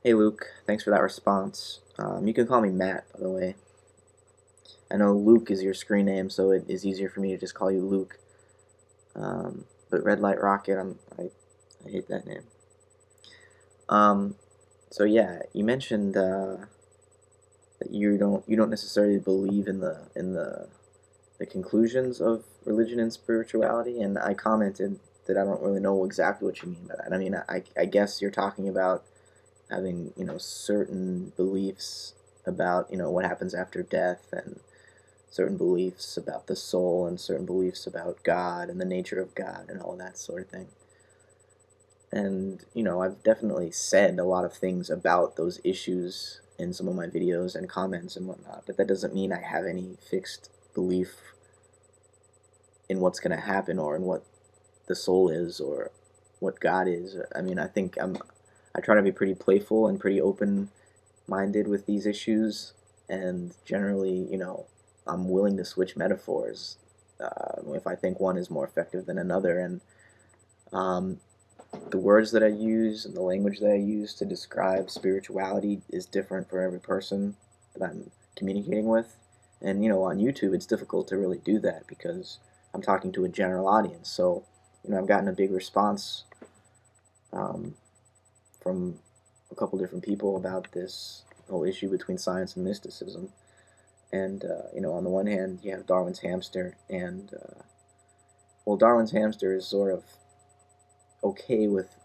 Hey Luke, thanks for that response. You can call me Matt, by the way. I know Luke is your screen name, so it is easier for me to just call you Luke. But Red Light Rocket, I hate that name. Um, so yeah, you mentioned that you don't necessarily believe in the conclusions of religion and spirituality, and I commented that I don't really know exactly what you mean by that. I mean, I guess you're talking about having certain beliefs about what happens after death, and certain beliefs about the soul, and certain beliefs about God and the nature of God and all that sort of thing. And I've definitely said a lot of things about those issues in some of my videos and comments and whatnot, but that doesn't mean I have any fixed belief in what's going to happen, or in what the soul is, or what God is. I mean, I try to be pretty playful and pretty open minded with these issues, and generally, I'm willing to switch metaphors if I think one is more effective than another. And um, the words that I use and the language that I use to describe spirituality is different for every person that I'm communicating with. And on YouTube, it's difficult to really do that because I'm talking to a general audience. So, I've gotten a big response um, from a couple different people about this whole issue between science and mysticism. And on the one hand, you have Darwin's hamster, and well, Darwin's hamster is sort of okay with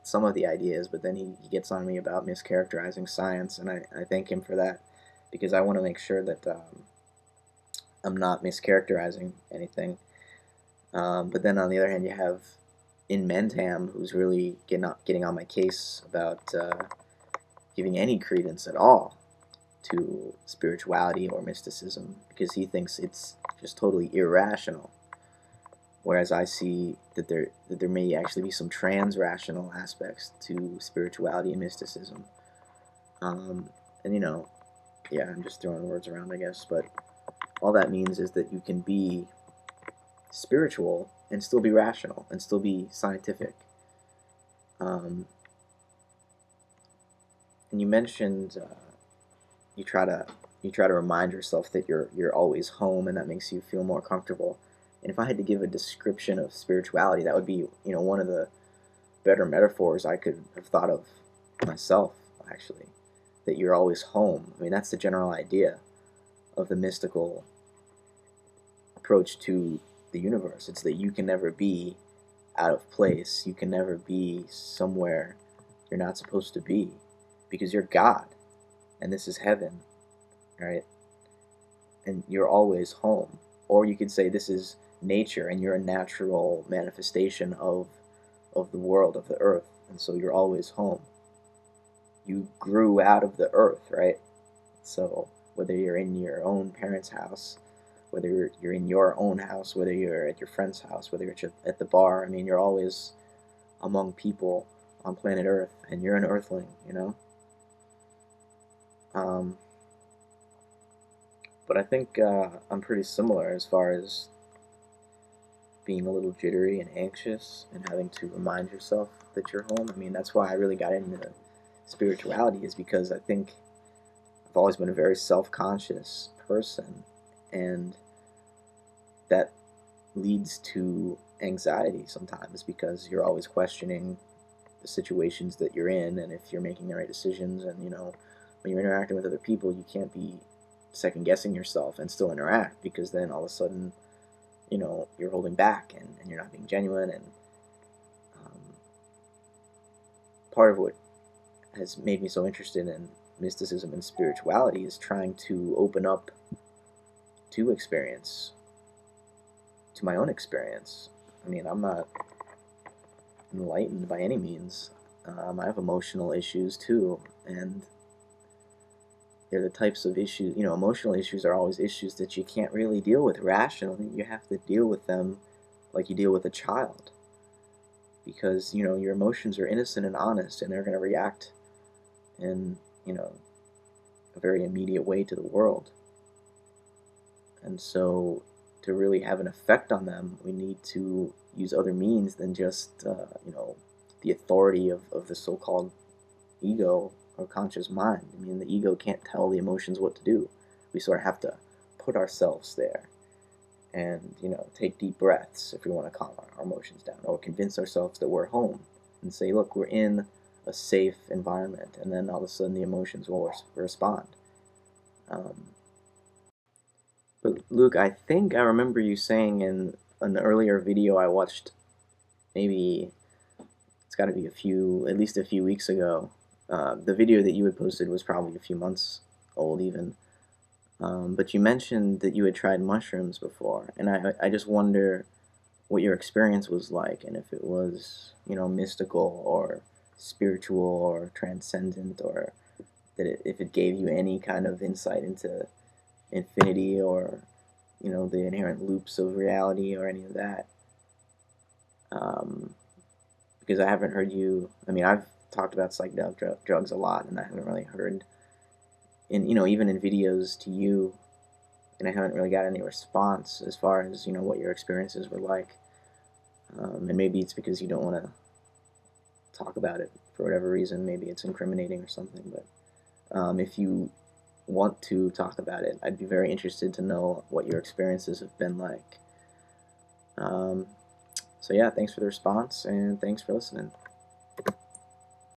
some of the ideas, but then he gets on me about mischaracterizing science, and I thank him for that, because I want to make sure that I'm not mischaracterizing anything. But then on the other hand, you have in Mentam, who's really getting on my case about giving any credence at all to spirituality or mysticism, because he thinks it's just totally irrational. Whereas I see that there may actually be some trans-rational aspects to spirituality and mysticism. Um, and yeah, I'm just throwing words around, I guess, but all that means is that you can be spiritual and still be rational and still be scientific. Um, and you mentioned you try to you try to remind yourself that you're always home, and that makes you feel more comfortable. And if I had to give a description of spirituality, that would be one of the better metaphors I could have thought of myself, actually. That you're always home. I mean, that's the general idea of the mystical approach to the universe. It's that you can never be out of place. You can never be somewhere you're not supposed to be, because you're God, and this is heaven, right? And you're always home. Or you could say this is nature, and you're a natural manifestation of the world, of the earth, and so you're always home. You grew out of the earth, right? So whether you're in your own parents' house, whether you're in your own house, whether you're at your friend's house, whether you're at the bar, I mean, you're always among people on planet Earth, and you're an Earthling. Um, but I think I'm pretty similar as far as being a little jittery and anxious and having to remind yourself that you're home. I mean, that's why I really got into spirituality, is because I think I've always been a very self-conscious person, and that leads to anxiety sometimes, because you're always questioning the situations that you're in, and if you're making the right decisions. And when you're interacting with other people, you can't be second guessing yourself and still interact, because then all of a sudden you're holding back, and you're not being genuine. And um, part of what has made me so interested in mysticism and spirituality is trying to open up to experience, to my own experience. I mean, I'm not enlightened by any means. I have emotional issues too, and they're the types of issues. Emotional issues are always issues that you can't really deal with rationally. You have to deal with them like you deal with a child, because your emotions are innocent and honest, and they're going to react in a very immediate way to the world. And so, to really have an effect on them, we need to use other means than just the authority of the so-called ego or conscious mind. I mean, the ego can't tell the emotions what to do. We sort of have to put ourselves there and, take deep breaths if we want to calm our emotions down, or convince ourselves that we're home and say, look, we're in a safe environment, and then all of a sudden the emotions will respond. But Luke, I think I remember you saying in an earlier video I watched, maybe it's got to be at least a few weeks ago. The video that you had posted was probably a few months old even. But you mentioned that you had tried mushrooms before, and I just wonder what your experience was like, and if it was, mystical or spiritual or transcendent, or if it gave you any kind of insight into infinity, or, the inherent loops of reality, or any of that. Because I haven't heard you, I mean, I've talked about psychedelic drugs a lot, and I haven't really heard, even in videos to you, and I haven't really got any response as far as, what your experiences were like. And maybe it's because you don't want to talk about it for whatever reason. Maybe it's incriminating or something. But if you want to talk about it, I'd be very interested to know what your experiences have been like. So yeah, thanks for the response, and thanks for listening.